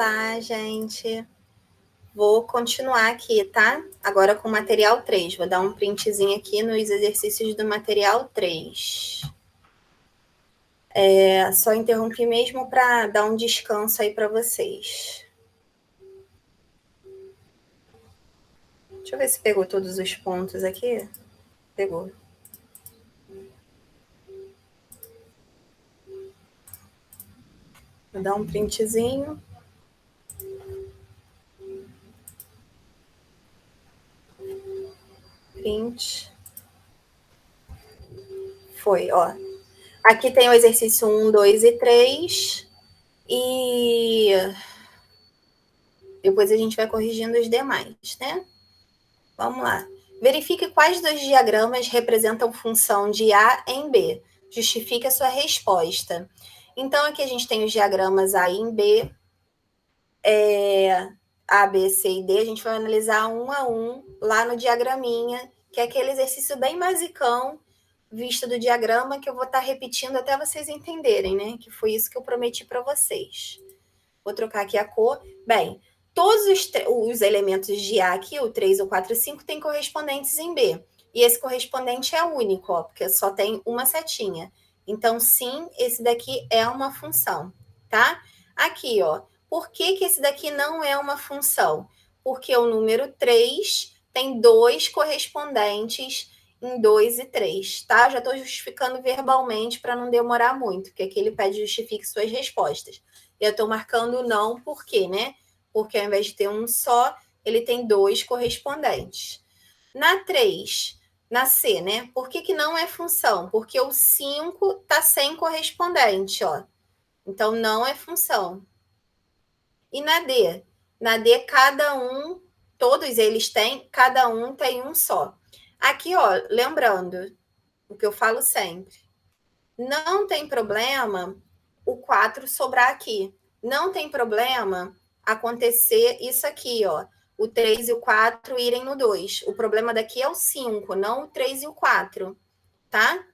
Olá, gente. Vou continuar aqui, tá? Agora com o material 3. Vou dar um printzinho aqui nos exercícios do material 3. Só interrompi mesmo para dar um descanso aí para vocês. Deixa eu ver se pegou todos os pontos aqui. Pegou. Vou dar um printzinho. Print. Foi, ó. Aqui tem o exercício 1, 2 e 3. E depois a gente vai corrigindo os demais, né? Vamos lá. Verifique quais dos diagramas representam função de A em B. Justifique a sua resposta. Então, aqui a gente tem os diagramas A em B, A, B, C e D. A gente vai analisar um a um lá no diagraminha, que é aquele exercício bem basicão, vista do diagrama, que eu vou estar repetindo até vocês entenderem, né? Que foi isso que eu prometi para vocês. Vou trocar aqui a cor. Bem, todos os elementos de A aqui, o 3, o 4 e o 5, têm correspondentes em B. E esse correspondente é único, ó, porque só tem uma setinha. Então, sim, esse daqui é uma função, tá? Aqui, ó, por que esse daqui não é uma função? Porque o número 3 tem dois correspondentes em 2 e 3, tá? Já estou justificando verbalmente para não demorar muito, porque aqui ele pede justifique suas respostas. Eu estou marcando não, por quê, né? Porque ao invés de ter um só, ele tem dois correspondentes. Na 3, na C, né? Por que não é função? Porque o 5 está sem correspondente, ó. Então, não é função. E na D? Na D, cada um, todos eles têm, cada um tem um só. Aqui, ó, lembrando o que eu falo sempre. Não tem problema o 4 sobrar aqui. Não tem problema acontecer isso aqui, ó. O 3 e o 4 irem no 2. O problema daqui é o 5, não o 3 e o 4, tá?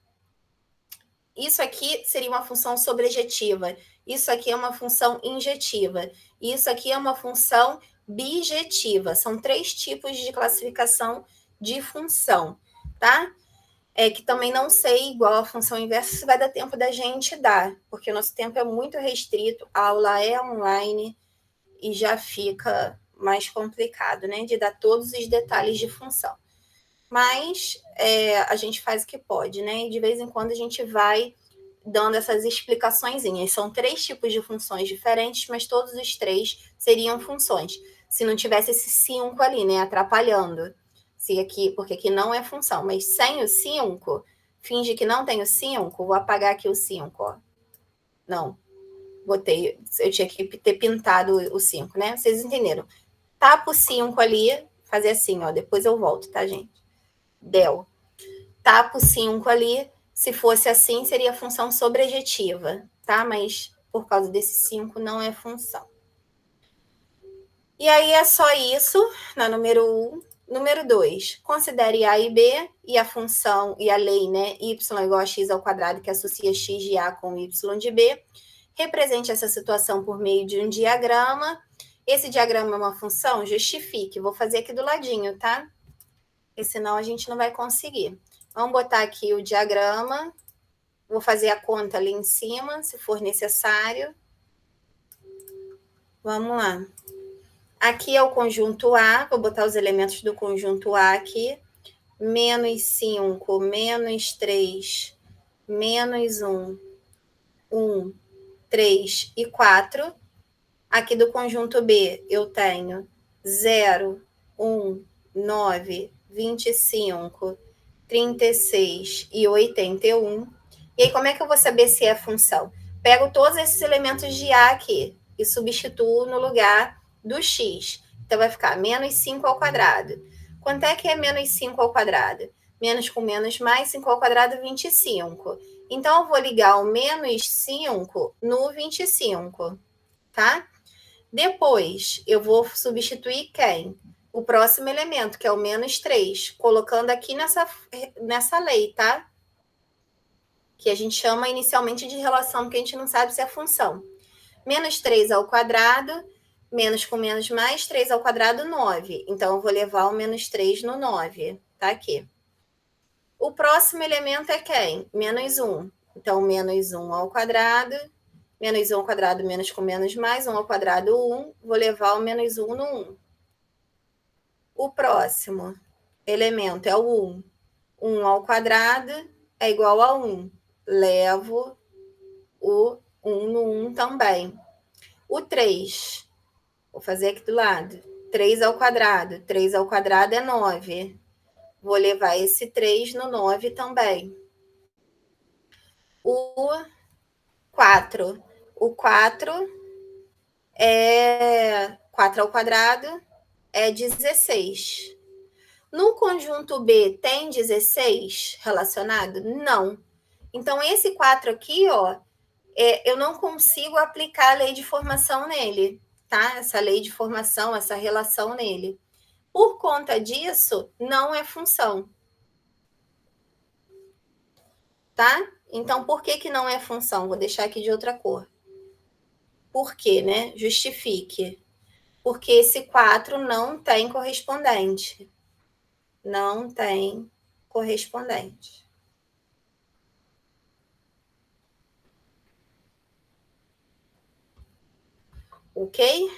Isso aqui seria uma função sobrejetiva. Isso aqui é uma função injetiva. Isso aqui é uma função bijetiva. São 3 tipos de classificação de função, tá? Que também não sei, igual a função inversa, se vai dar tempo da gente dar, porque o nosso tempo é muito restrito, a aula é online e já fica mais complicado, né, de dar todos os detalhes de função. Mas a gente faz o que pode, né, e de vez em quando a gente vai dando essas explicaçõezinhas. São 3 tipos de funções diferentes, mas todos os 3 seriam funções. Se não tivesse esse 5 ali, né, atrapalhando. Se aqui, porque aqui não é função, mas sem o 5, finge que não tem o 5, vou apagar aqui o 5, ó. Não, botei, eu tinha que ter pintado o 5, né? Vocês entenderam. Tapa o 5 ali, fazer assim, ó, depois eu volto, tá, gente? Del. Tapa o 5 ali, se fosse assim, seria função sobrejetiva, tá? Mas por causa desse 5 não é função. E aí é só isso na número 1. Número 2, considere A e B e a função e a lei, né, y igual a x ao quadrado, que associa x de A com y de B. Represente essa situação por meio de um diagrama. Esse diagrama é uma função? Justifique. Vou fazer aqui do ladinho, tá? Porque senão a gente não vai conseguir. Vamos botar aqui o diagrama. Vou fazer a conta ali em cima, se for necessário. Vamos lá. Aqui é o conjunto A, vou botar os elementos do conjunto A aqui. Menos 5, menos 3, menos 1, 1, 3 e 4. Aqui do conjunto B eu tenho 0, 1, 9, 25, 36 e 81. E aí, como é que eu vou saber se é função? Pego todos esses elementos de A aqui e substituo no lugar do x. Então, vai ficar menos 5 ao quadrado. Quanto é que é menos 5 ao quadrado? Menos com menos mais, 5 ao quadrado, 25. Então, eu vou ligar o menos 5 no 25, tá? Depois, eu vou substituir quem? O próximo elemento, que é o menos 3, colocando aqui nessa lei, tá? Que a gente chama inicialmente de relação, porque a gente não sabe se é função. Menos 3 ao quadrado, Menos com menos mais, 3 ao quadrado, 9. Então, eu vou levar o menos 3 no 9. Tá aqui. O próximo elemento é quem? Menos 1. Então, menos 1 ao quadrado. Menos 1 ao quadrado, menos com menos mais. 1 ao quadrado, 1. Vou levar o menos 1 no 1. O próximo elemento é o 1. 1 ao quadrado é igual a 1. Levo o 1 no 1 também. O 3. Vou fazer aqui do lado. 3 ao quadrado. 3 ao quadrado é 9. Vou levar esse 3 no 9 também. O 4. O 4 é 4 ao quadrado é 16. No conjunto B tem 16 relacionado? Não. Então, esse 4 aqui, ó, eu não consigo aplicar a lei de formação nele, tá? Essa lei de formação, essa relação nele. Por conta disso, não é função. Tá? Então, por que não é função? Vou deixar aqui de outra cor. Por quê, né? Justifique. Porque esse 4 não tem correspondente. Não tem correspondente. Ok?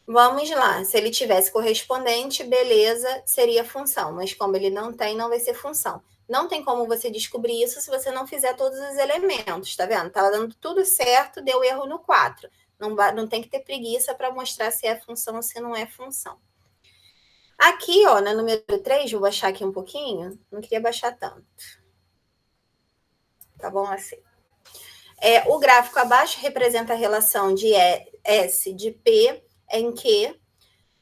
Vamos lá. Se ele tivesse correspondente, beleza, seria função. Mas como ele não tem, não vai ser função. Não tem como você descobrir isso se você não fizer todos os elementos, tá vendo? Tava dando tudo certo, deu erro no 4. Não tem que ter preguiça para mostrar se é função ou se não é função. Aqui, ó, na número 3, vou baixar aqui um pouquinho. Não queria baixar tanto. Tá bom assim. O gráfico abaixo representa a relação de S de P em Q.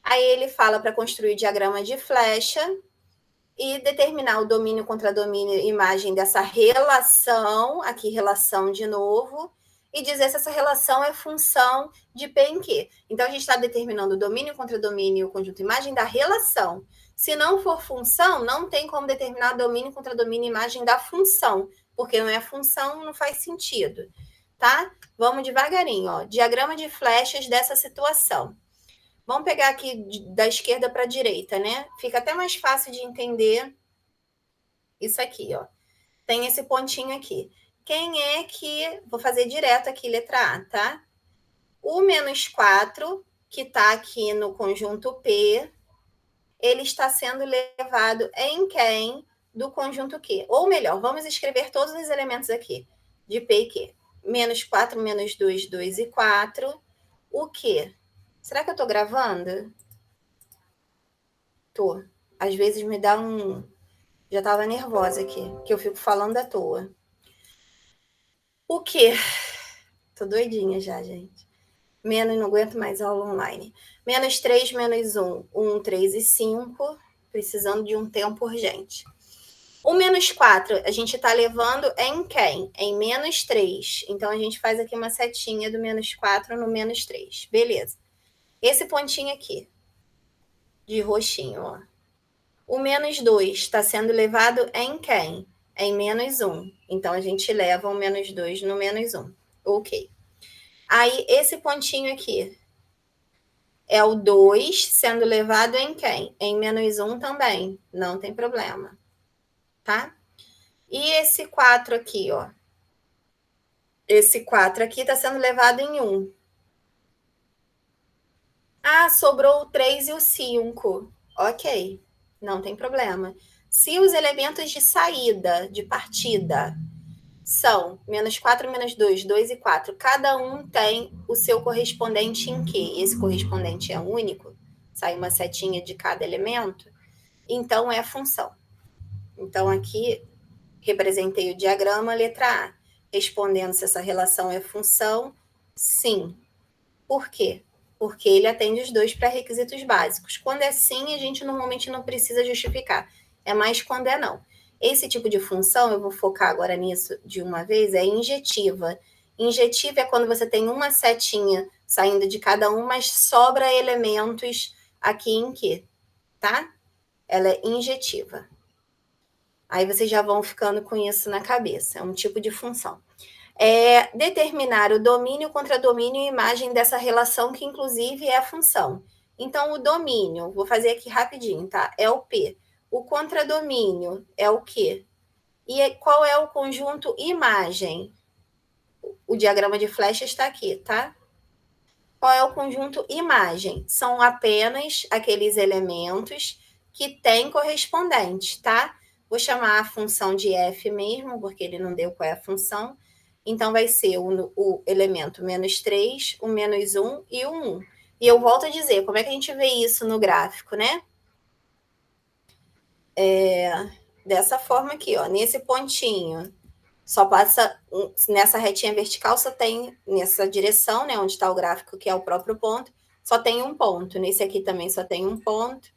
Aí ele fala para construir o diagrama de flecha e determinar o domínio contra domínio imagem dessa relação, aqui relação de novo, e dizer se essa relação é função de P em Q. Então, a gente está determinando o domínio contra domínio e o conjunto imagem da relação. Se não for função, não tem como determinar domínio contra domínio imagem da função, porque não é função, não faz sentido, tá? Vamos devagarinho, ó. Diagrama de flechas dessa situação. Vamos pegar aqui da esquerda para a direita, né? Fica até mais fácil de entender isso aqui, ó. Tem esse pontinho aqui. Quem é que... Vou fazer direto aqui, letra A, tá? O menos 4, que está aqui no conjunto P, ele está sendo levado em quem do conjunto Q? Ou melhor, vamos escrever todos os elementos aqui, de P e Q. Menos 4, menos 2, 2 e 4. O Q? Será que eu estou gravando? Tô. Às vezes me dá um... Já estava nervosa aqui, que eu fico falando à toa. O quê? Tô doidinha já, gente. Menos, não aguento mais aula online. Menos 3, menos 1. 1, 3 e 5. Precisando de um tempo urgente. O menos 4, a gente está levando em quem? Em menos 3. Então, a gente faz aqui uma setinha do menos 4 no menos 3. Beleza. Esse pontinho aqui, de roxinho, ó. O menos 2 está sendo levado em quem? Em menos 1. Então, a gente leva o menos 2 no menos 1. Ok. Aí, esse pontinho aqui é o 2 sendo levado em quem? Em menos 1 também. Não tem problema. Tá? E esse 4 aqui, ó. Esse 4 aqui está sendo levado em 1. Ah, sobrou o 3 e o 5. Ok. Não tem problema. Se os elementos de saída, de partida, são menos 4, menos 2, 2 e 4. Cada um tem o seu correspondente em quê? Esse correspondente é único, sai uma setinha de cada elemento, então é função. Então, aqui, representei o diagrama, letra A. Respondendo se essa relação é função, sim. Por quê? Porque ele atende os dois pré-requisitos básicos. Quando é sim, a gente normalmente não precisa justificar. É mais quando é não. Esse tipo de função, eu vou focar agora nisso de uma vez, é injetiva. Injetiva é quando você tem uma setinha saindo de cada um, mas sobra elementos aqui em que, tá? Ela é injetiva. Aí vocês já vão ficando com isso na cabeça. É um tipo de função. É determinar o domínio, contradomínio e imagem dessa relação, que inclusive é a função. Então, o domínio, vou fazer aqui rapidinho, tá? É o P. O contradomínio é o Q. E qual é o conjunto imagem? O diagrama de flecha está aqui, tá? Qual é o conjunto imagem? São apenas aqueles elementos que têm correspondentes, tá? Vou chamar a função de f mesmo, porque ele não deu qual é a função. Então, vai ser o elemento -3, o -1 e o 1. E eu volto a dizer, como é que a gente vê isso no gráfico, né? Dessa forma aqui, ó, nesse pontinho, só passa nessa retinha vertical, só tem nessa direção, né, onde está o gráfico, que é o próprio ponto, só tem um ponto. Nesse aqui também só tem um ponto,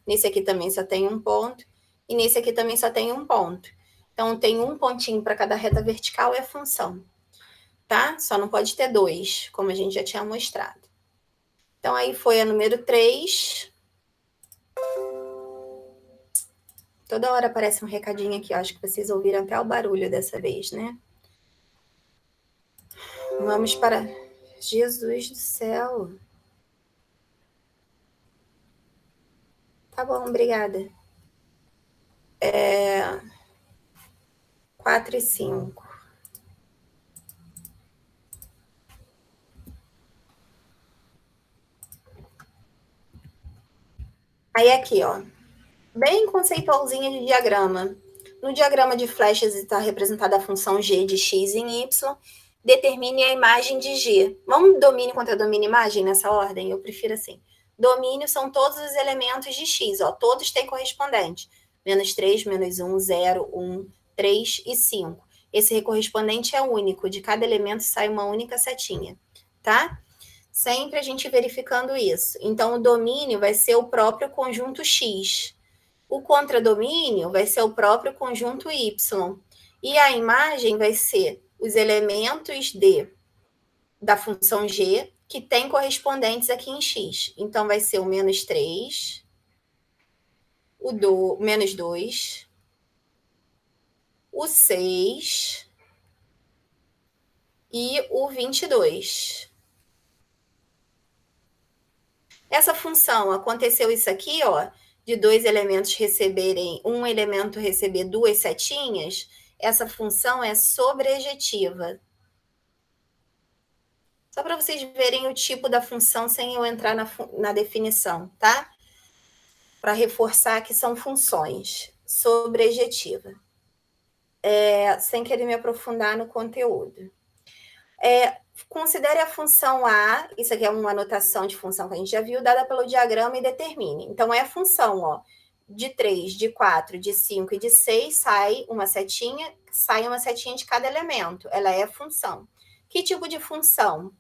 nesse aqui também só tem um ponto, e nesse aqui também só tem um ponto. Então, tem um pontinho para cada reta vertical, é a função, tá? Só não pode ter dois, como a gente já tinha mostrado. Então, aí foi a número 3. Toda hora aparece um recadinho aqui, acho que vocês ouviram até o barulho dessa vez, né? Vamos para... Jesus do céu. Tá bom, obrigada. 4 e 5. Aí aqui, ó, bem conceitualzinha de diagrama. No diagrama de flechas está representada a função g de x em y. Determine a imagem de g. Vamos domínio contra domínio imagem nessa ordem? Eu prefiro assim. Domínio são todos os elementos de x, ó, todos têm correspondente. -3, -1, 0, 1, 3 e 5. Esse correspondente é único, de cada elemento sai uma única setinha, tá? Sempre a gente verificando isso. Então, o domínio vai ser o próprio conjunto X. O contradomínio vai ser o próprio conjunto Y. E a imagem vai ser os elementos da função G que tem correspondentes aqui em X. Então, vai ser o -3, o -2, o 6 e o 22. Essa função, aconteceu isso aqui, ó, de dois elementos receberem, um elemento receber duas setinhas, essa função é sobrejetiva. Só para vocês verem o tipo da função sem eu entrar na definição, tá? Para reforçar que são funções sobrejetiva. Sem querer me aprofundar no conteúdo. Considere a função A, isso aqui é uma anotação de função que a gente já viu, dada pelo diagrama, e determine. Então, é a função, ó, de 3, de 4, de 5 e de 6, sai uma setinha de cada elemento. Ela é a função. Que tipo de função?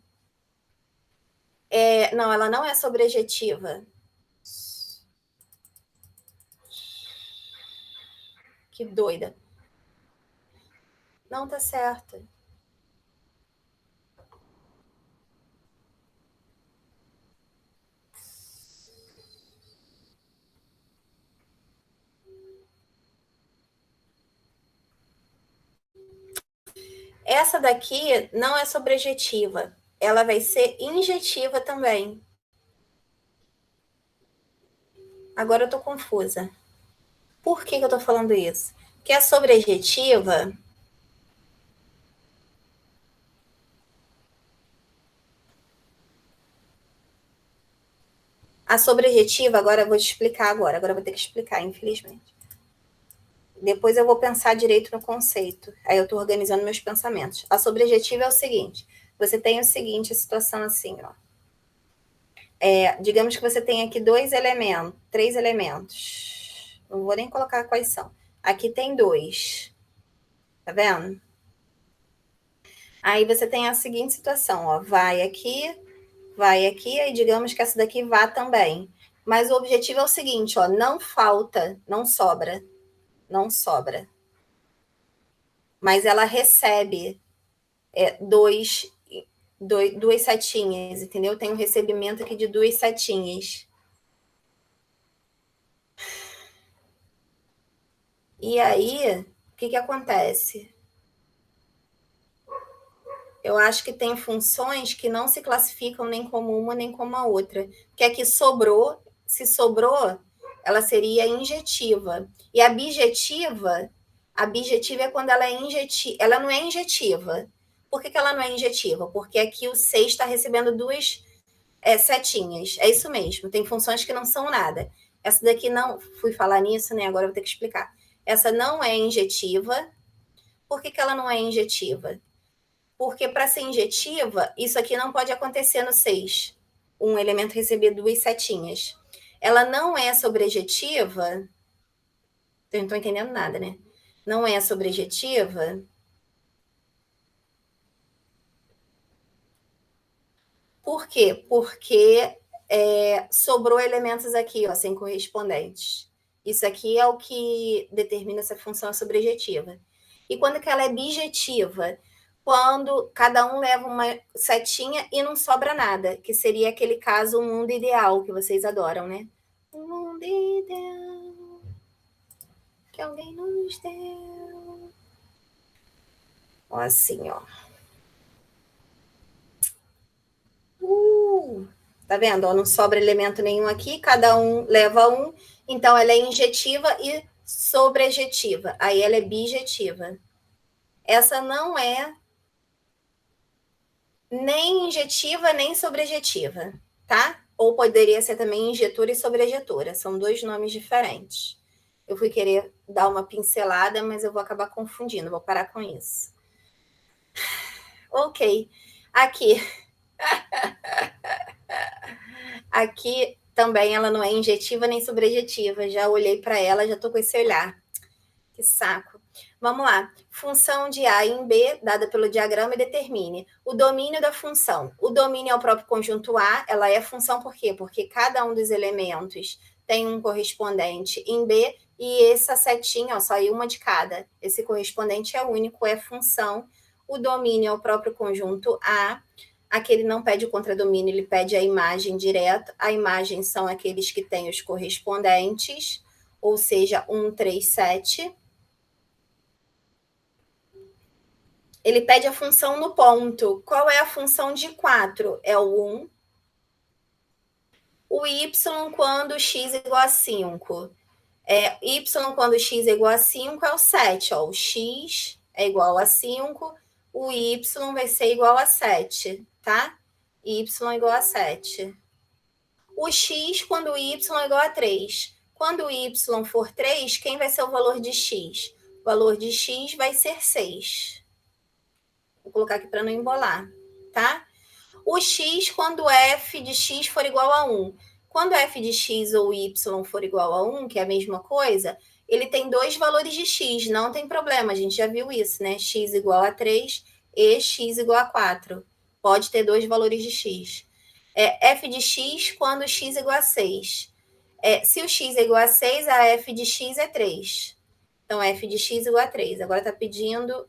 Não, ela não é sobrejetiva. Que doida. Não tá certa. Essa daqui não é sobrejetiva. Ela vai ser injetiva também. Agora eu tô confusa. Por que eu tô falando isso? Que a sobrejetiva, agora eu vou te explicar agora eu vou ter que explicar, infelizmente. Depois eu vou pensar direito no conceito. Aí eu tô organizando meus pensamentos. A sobrejetiva é o seguinte: você tem o seguinte, a situação assim, ó. Digamos que você tem aqui três elementos. Não vou nem colocar quais são. Aqui tem 2. Tá vendo? Aí você tem a seguinte situação, ó. Vai aqui, aí digamos que essa daqui vá também. Mas o objetivo é o seguinte, ó, não falta, não sobra. Mas ela recebe duas setinhas, entendeu? Tem um recebimento aqui de duas setinhas. E aí, o que acontece? Eu acho que tem funções que não se classificam nem como uma nem como a outra. Porque aqui sobrou, se sobrou, ela seria injetiva. E a bijetiva é quando ela é injetiva. Ela não é injetiva. Por que ela não é injetiva? Porque aqui o 6 está recebendo duas setinhas. É isso mesmo. Tem funções que não são nada. Essa daqui não. Fui falar nisso, né? Agora eu vou ter que explicar. Essa não é injetiva. Por que ela não é injetiva? Porque para ser injetiva, isso aqui não pode acontecer no 6. Um elemento receber duas setinhas. Ela não é sobrejetiva. Eu não estou entendendo nada, né? Não é sobrejetiva. Por quê? Porque sobrou elementos aqui, ó, sem correspondentes. Isso aqui é o que determina se a função é sobrejetiva. E quando que ela é bijetiva? Quando cada um leva uma setinha e não sobra nada, que seria aquele caso, um mundo ideal, que vocês adoram, né? Um mundo ideal que alguém nos deu. Ó, assim, ó. Tá vendo? Ó, não sobra elemento nenhum aqui, cada um leva um, então ela é injetiva e sobrejetiva. Aí ela é bijetiva. Essa não é nem injetiva nem sobrejetiva, tá? Ou poderia ser também injetora e sobrejetora. São dois nomes diferentes. Eu fui querer dar uma pincelada, mas eu vou acabar confundindo. Vou parar com isso. Ok. Aqui. Aqui também ela não é injetiva nem sobrejetiva. Já olhei para ela, já tô com esse olhar. Que saco. Vamos lá. Função de A em B, dada pelo diagrama, e determine o domínio da função. O domínio é o próprio conjunto A, ela é função por quê? Porque cada um dos elementos tem um correspondente em B e essa setinha, ó, só aí uma de cada. Esse correspondente é único, é função. O domínio é o próprio conjunto A. Aqui ele não pede o contradomínio, ele pede a imagem direto. A imagem são aqueles que têm os correspondentes, ou seja, 1, 3, 7. Ele pede a função no ponto. Qual é a função de 4? É o 1. O y quando x é igual a 5. Y quando x é igual a 5 é o 7. Ó. O x é igual a 5, o y vai ser igual a 7, tá? Y igual a 7. O x quando o y é igual a 3. Quando o y for 3, quem vai ser o valor de x? O valor de x vai ser 6. Vou colocar aqui para não embolar, tá? O x quando f de x for igual a 1. Quando f de x ou y for igual a 1, que é a mesma coisa, ele tem dois valores de x, não tem problema, a gente já viu isso, né? X igual a 3 e x igual a 4. Pode ter dois valores de x. F de x quando x é igual a 6. Se o x é igual a 6, a f de x é 3. Então, f de x igual a 3. Agora está pedindo...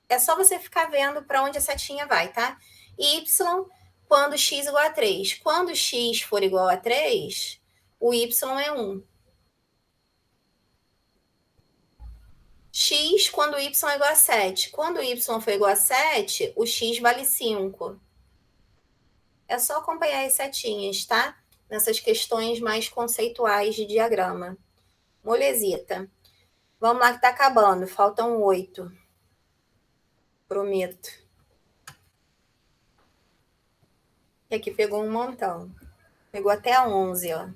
É só você ficar vendo para onde a setinha vai, tá? Y quando x igual a 3. Quando x for igual a 3, o y é 1. X quando y é igual a 7. Quando y for igual a 7, o x vale 5. É só acompanhar as setinhas, tá? Nessas questões mais conceituais de diagrama. Molezita. Vamos lá que tá acabando. Faltam 8. Prometo. E aqui pegou um montão. Pegou até a 11, ó.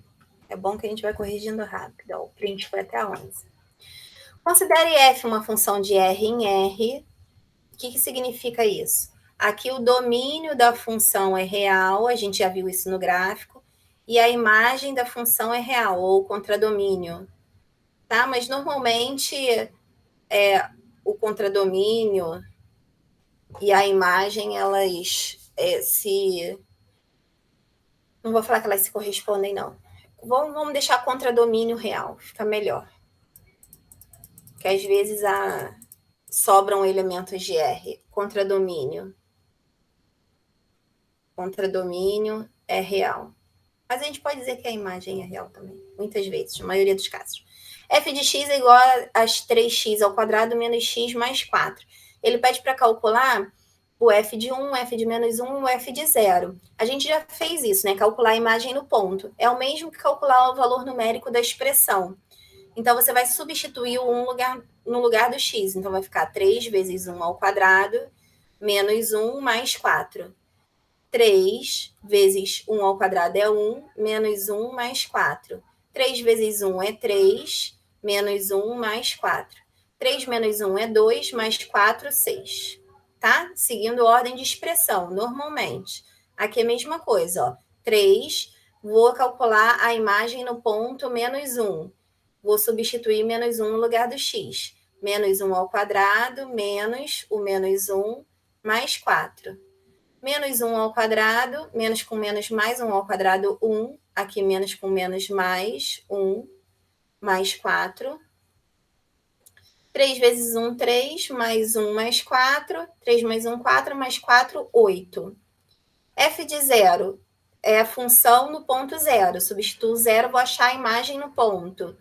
É bom que a gente vai corrigindo rápido. Ó, o print foi até a 11. Considere f uma função de R em R. O que significa isso? Aqui o domínio da função é real, a gente já viu isso no gráfico, e a imagem da função é real, ou contradomínio. Tá? Mas normalmente o contradomínio e a imagem, elas se... Não vou falar que elas se correspondem, não. Vamos deixar contradomínio real, fica melhor. Porque às vezes sobram elementos de R. Contradomínio. Contradomínio é real. Mas a gente pode dizer que a imagem é real também, muitas vezes, na maioria dos casos. F de x é igual a 3x ao quadrado menos x mais 4. Ele pede para calcular o f de 1, o f de menos 1 e o f de 0. A gente já fez isso, né? Calcular a imagem no ponto. É o mesmo que calcular o valor numérico da expressão. Então, você vai substituir o 1 no lugar do x. Então, vai ficar 3 vezes 1 ao quadrado menos 1 mais 4. 3 vezes 1 ao quadrado é 1, menos 1 mais 4. 3 vezes 1 é 3, menos 1 mais 4. 3 menos 1 é 2, mais 4, 6. Tá? Seguindo ordem de expressão, normalmente. Aqui é a mesma coisa, ó. 3, vou calcular a imagem no ponto menos 1. Vou substituir menos 1 no lugar do x. Menos 1 ao quadrado, menos o menos 1, mais 4. Menos 1 ao quadrado, menos com menos mais 1 ao quadrado, 1. Aqui menos com menos mais 1, mais 4. 3 vezes 1, 3, mais 1, mais 4. 3 mais 1, 4, mais 4, 8. F de 0 é a função no ponto 0. Substituo 0, vou achar a imagem no ponto.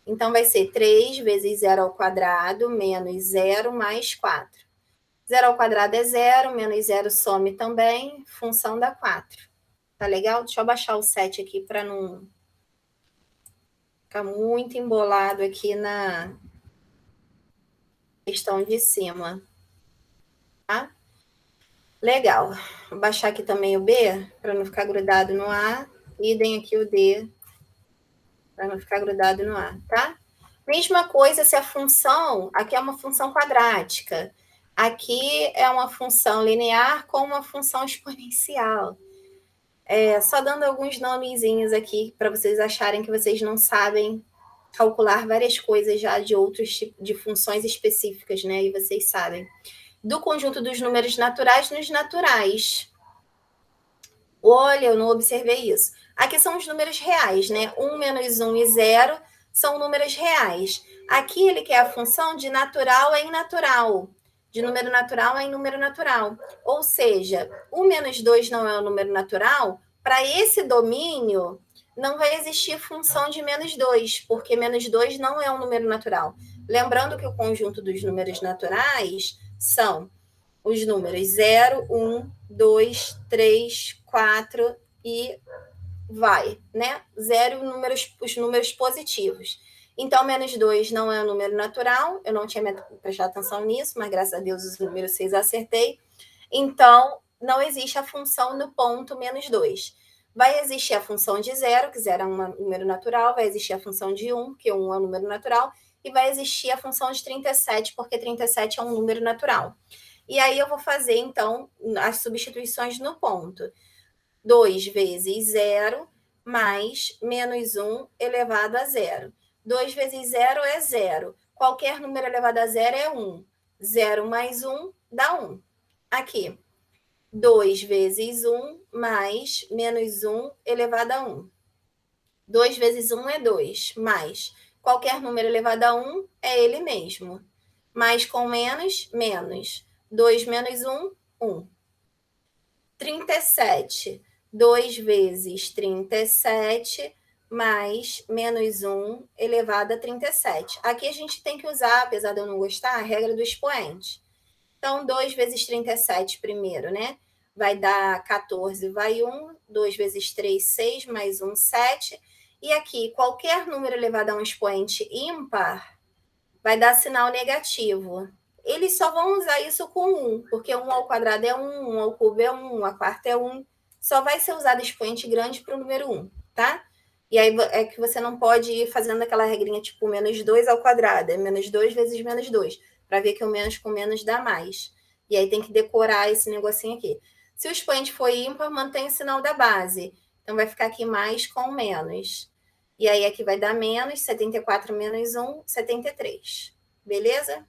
Então, vai ser 3 vezes 0 ao quadrado, menos 0, mais 4. 0 ao quadrado é 0, menos 0 some também, função dá 4. Tá legal? Deixa eu abaixar o 7 aqui para não ficar muito embolado aqui na questão de cima. Tá? Legal. Vou baixar aqui também o B, para não ficar grudado no A. Idem aqui o D, para não ficar grudado no A, tá? Mesma coisa se a função, aqui é uma função quadrática. Aqui é uma função linear com uma função exponencial. Só dando alguns nomezinhos aqui para vocês acharem que vocês não sabem calcular várias coisas já de outros tipos de funções específicas, né? E vocês sabem. Do conjunto dos números naturais nos naturais. Olha, eu não observei isso. Aqui são os números reais, né? 1 menos 1 e 0 são números reais. Aqui ele quer a função de natural em natural. De número natural em número natural. Ou seja, 1 menos 2 não é um número natural. Para esse domínio, não vai existir função de menos 2, porque menos 2 não é um número natural. Lembrando que o conjunto dos números naturais são os números 0, 1, 2, 3, 4 e vai, né? 0 os números positivos. Então, menos 2 não é um número natural. Eu não tinha prestado atenção nisso, mas graças a Deus os números 6 acertei. Então, não existe a função no ponto menos 2. Vai existir a função de 0, que 0 é um número natural. Vai existir a função de 1, que 1 é um número natural. E vai existir a função de 37, porque 37 é um número natural. E aí eu vou fazer, então, as substituições no ponto. 2 vezes 0 mais menos 1 elevado a 0. 2 vezes 0 é 0. Qualquer número elevado a 0 é 1. 0 mais 1 dá 1. Aqui, 2 vezes 1 mais menos 1 elevado a 1. 2 vezes 1 é 2, mais qualquer número elevado a 1 é ele mesmo. Mais com menos, menos. 2 menos 1, 1. 37. 2 vezes 37 mais menos 1 elevado a 37. Aqui a gente tem que usar, apesar de eu não gostar, a regra do expoente. Então, 2 vezes 37 primeiro, né? Vai dar 14, vai 1. 2 vezes 3, 6, mais 1, 7. E aqui, qualquer número elevado a um expoente ímpar vai dar sinal negativo. Eles só vão usar isso com 1, porque 1 ao quadrado é 1, 1 ao cubo é 1, 1 a quarta é 1. Só vai ser usado expoente grande para o número 1, tá? E aí é que você não pode ir fazendo aquela regrinha tipo menos 2 ao quadrado, é menos 2 vezes menos 2, para ver que o menos com menos dá mais. E aí tem que decorar esse negocinho aqui. Se o expoente for ímpar, mantém o sinal da base. Então vai ficar aqui mais com menos. E aí aqui vai dar menos, 74 menos 1, 73. Beleza?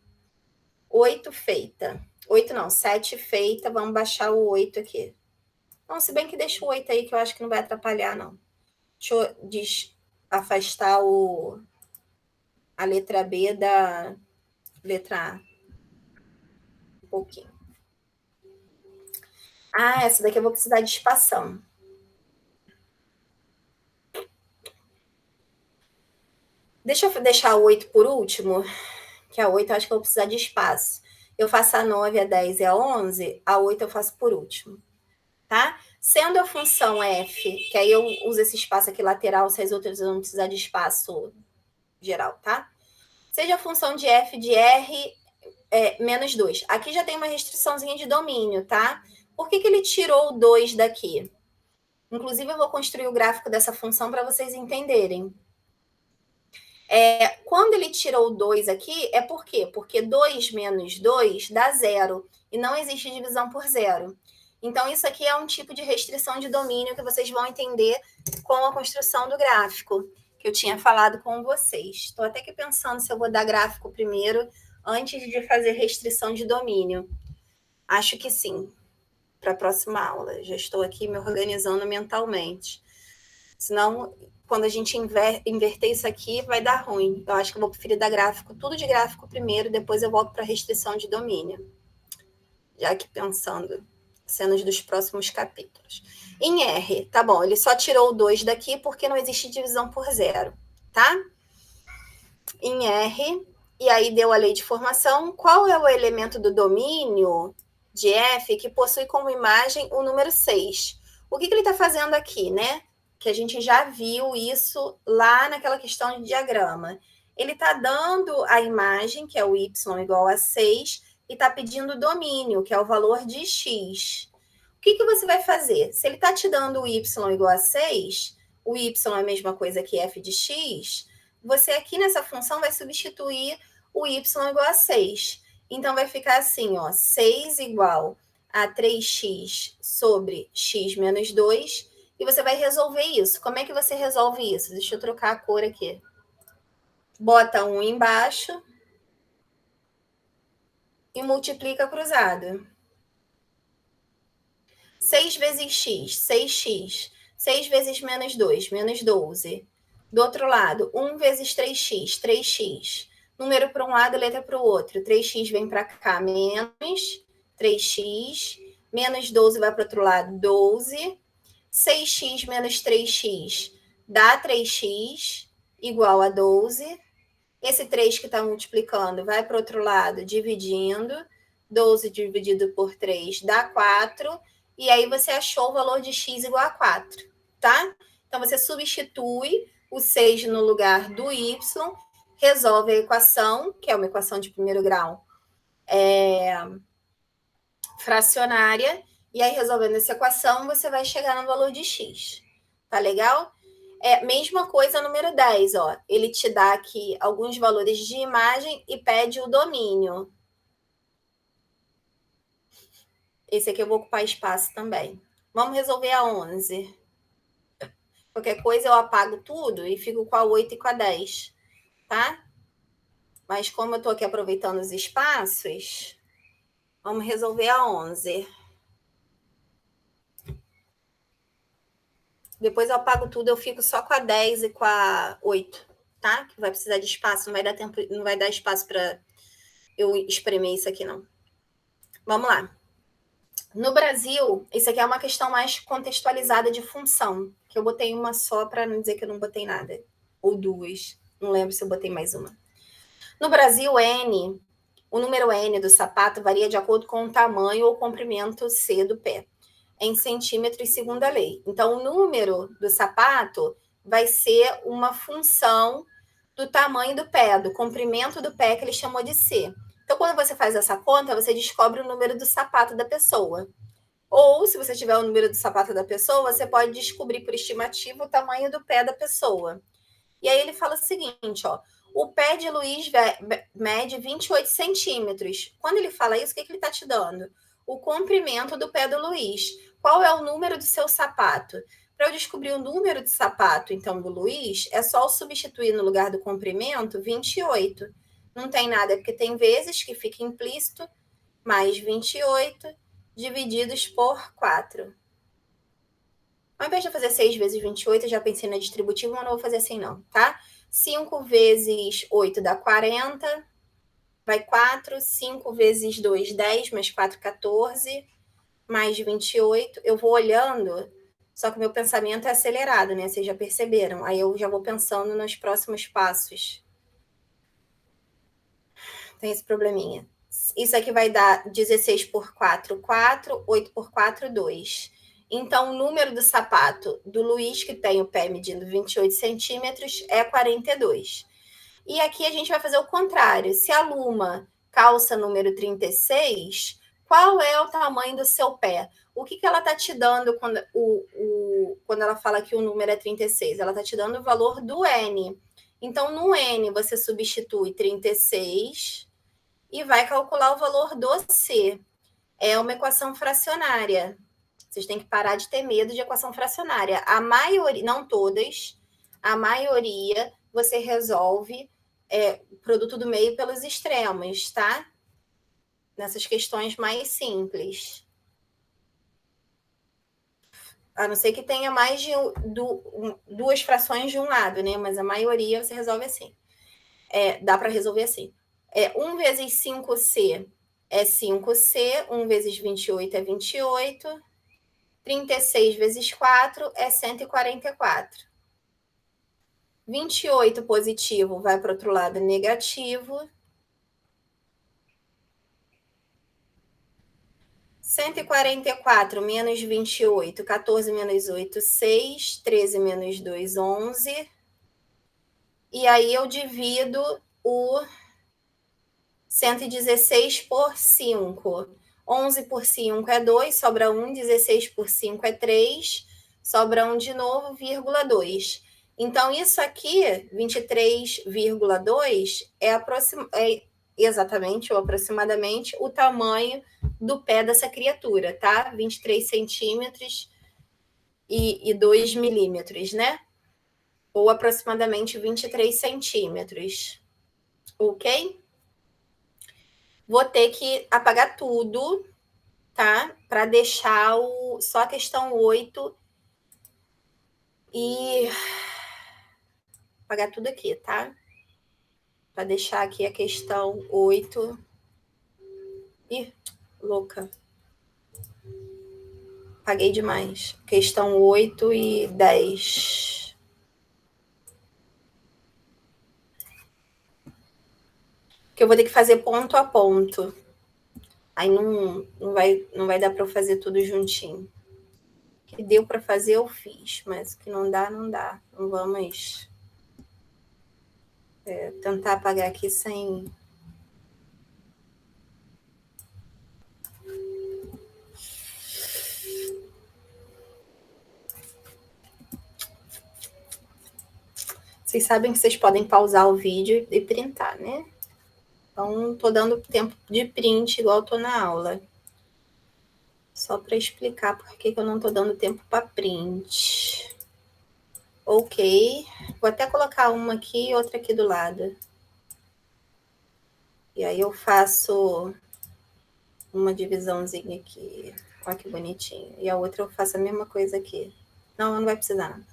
8 feita. 8 não, 7 feita. Vamos baixar o 8 aqui. Não, se bem que deixa o 8 aí, que eu acho que não vai atrapalhar, não. Deixa eu afastar a letra B da letra A. Um pouquinho. Ah, essa daqui eu vou precisar de espação. Deixa eu deixar o 8 por último, que a 8 eu acho que eu vou precisar de espaço. eu faço a 9, a 10 e a 11, a 8 eu faço por último, tá? Sendo a função f, que aí eu uso esse espaço aqui lateral, se as outras eu não precisar de espaço geral, tá? Seja a função de f de r menos 2. Aqui já tem uma restriçãozinha de domínio, tá? Por que ele tirou o 2 daqui? Inclusive, eu vou construir o gráfico dessa função para vocês entenderem. Quando ele tirou o 2 aqui, é por quê? Porque 2 menos 2 dá 0. E não existe divisão por 0. Então, isso aqui é um tipo de restrição de domínio que vocês vão entender com a construção do gráfico, que eu tinha falado com vocês. Estou até aqui pensando se eu vou dar gráfico primeiro, antes de fazer restrição de domínio. Acho que sim, para a próxima aula. Já estou aqui me organizando mentalmente. Senão, quando a gente inverter isso aqui, vai dar ruim. Eu acho que eu vou preferir dar gráfico, tudo de gráfico primeiro, depois eu volto para restrição de domínio. Já que pensando cenas dos próximos capítulos. Em R, tá bom, ele só tirou o 2 daqui porque não existe divisão por 0, tá? Em R, e aí deu a lei de formação. Qual é o elemento do domínio de F que possui como imagem o número 6? O que ele está fazendo aqui, né? Que a gente já viu isso lá naquela questão de diagrama. Ele está dando a imagem, que é o y igual a 6, e está pedindo o domínio, que é o valor de x. O que você vai fazer? Se ele está te dando o y igual a 6, o y é a mesma coisa que f de x, você aqui nessa função vai substituir o y igual a 6. Então, vai ficar assim, ó, 6 igual a 3x sobre x menos 2, e você vai resolver isso. Como é que você resolve isso? Deixa eu trocar a cor aqui. Bota 1 embaixo e multiplica cruzado. 6 vezes x, 6x. 6 vezes menos 2, menos 12. Do outro lado, 1 vezes 3x, 3x. Número para um lado, letra para o outro. 3x vem para cá, menos 3x. Menos 12 vai para o outro lado, 12. 6x menos 3x dá 3x, igual a 12. Esse 3 que está multiplicando vai para o outro lado, dividindo. 12 dividido por 3 dá 4. E aí você achou o valor de x igual a 4, tá? Então, você substitui o 6 no lugar do y, resolve a equação, que é uma equação de primeiro grau fracionária, e aí, resolvendo essa equação, você vai chegar no valor de x. Tá legal? Mesma coisa número 10, ó. Ele te dá aqui alguns valores de imagem e pede o domínio. Esse aqui eu vou ocupar espaço também. Vamos resolver a 11. Qualquer coisa eu apago tudo e fico com a 8 e com a 10, tá? Mas como eu tô aqui aproveitando os espaços, vamos resolver a 11. Depois eu apago tudo, eu fico só com a 10 e com a 8, tá? Que vai precisar de espaço, não vai dar tempo, não vai dar espaço para eu espremer isso aqui, não. Vamos lá. No Brasil, isso aqui é uma questão mais contextualizada de função, que eu botei uma só para não dizer que eu não botei nada. Ou duas. Não lembro se eu botei mais uma. No Brasil, N, o número N do sapato varia de acordo com o tamanho ou comprimento C do pé, em centímetros segundo a lei. Então, o número do sapato vai ser uma função do tamanho do pé, do comprimento do pé, que ele chamou de C. Então, quando você faz essa conta, você descobre o número do sapato da pessoa. Ou, se você tiver o número do sapato da pessoa, você pode descobrir por estimativa o tamanho do pé da pessoa. E aí ele fala o seguinte, ó, o pé de Luiz mede 28 centímetros. Quando ele fala isso, o que ele está te dando? O comprimento do pé do Luiz. Qual é o número do seu sapato? Para eu descobrir o número de sapato, então, do Luiz, é só substituir no lugar do comprimento 28. Não tem nada, porque tem vezes que fica implícito, mais 28 divididos por 4. Ao invés de eu fazer 6 vezes 28, eu já pensei na distributiva, mas não vou fazer assim não, tá? 5 vezes 8 dá 40, vai 4. 5 vezes 2, 10, mais 4, 14, mais 28. Eu vou olhando, só que o meu pensamento é acelerado, né? Vocês já perceberam. Aí eu já vou pensando nos próximos passos. Tem esse probleminha. Isso aqui vai dar 16 por 4, 4, 8 por 4, 2. Então, o número do sapato do Luiz, que tem o pé medindo 28 centímetros, é 42. E aqui a gente vai fazer o contrário. Se a Luma calça número 36, qual é o tamanho do seu pé? O que ela está te dando quando ela fala que o número é 36? Ela está te dando o valor do N. Então, no N, você substitui 36 e vai calcular o valor do C. É uma equação fracionária. Vocês têm que parar de ter medo de equação fracionária. A maioria, não todas, a maioria você resolve produto do meio pelos extremos, tá? Nessas questões mais simples. A não ser que tenha mais de duas frações de um lado, né? Mas a maioria você resolve assim. Dá para resolver assim. 1 vezes 5C é 5C, 1 vezes 28 é 28, 36 vezes 4 é 144. 28 positivo vai para o outro lado negativo. 144 menos 28, 14 menos 8, 6, 13 menos 2, 11. E aí eu divido o 116 por 5. 11 por 5 é 2, sobra 1. 16 por 5 é 3, sobra 1 de novo, vírgula 2. Então, isso aqui, 23,2, é exatamente ou aproximadamente o tamanho do pé dessa criatura, tá? 23 centímetros e 2 milímetros, né? Ou aproximadamente 23 centímetros. Ok? Vou ter que apagar tudo, tá? Para deixar só a questão 8 e apagar tudo aqui, tá? Para deixar aqui a questão 8. Ih, louca. Apaguei demais. Questão 8 e 10. Que eu vou ter que fazer ponto a ponto. Aí não vai dar para eu fazer tudo juntinho. O que deu para fazer, eu fiz. Mas o que não dá, não dá. Então vamos tentar apagar aqui sem... Vocês sabem que vocês podem pausar o vídeo e printar, né? Então, tô dando tempo de print igual eu tô na aula. Só para explicar por que eu não tô dando tempo para print. Ok. Vou até colocar uma aqui e outra aqui do lado. E aí eu faço uma divisãozinha aqui. Olha que bonitinho. E a outra eu faço a mesma coisa aqui. Não vai precisar, não.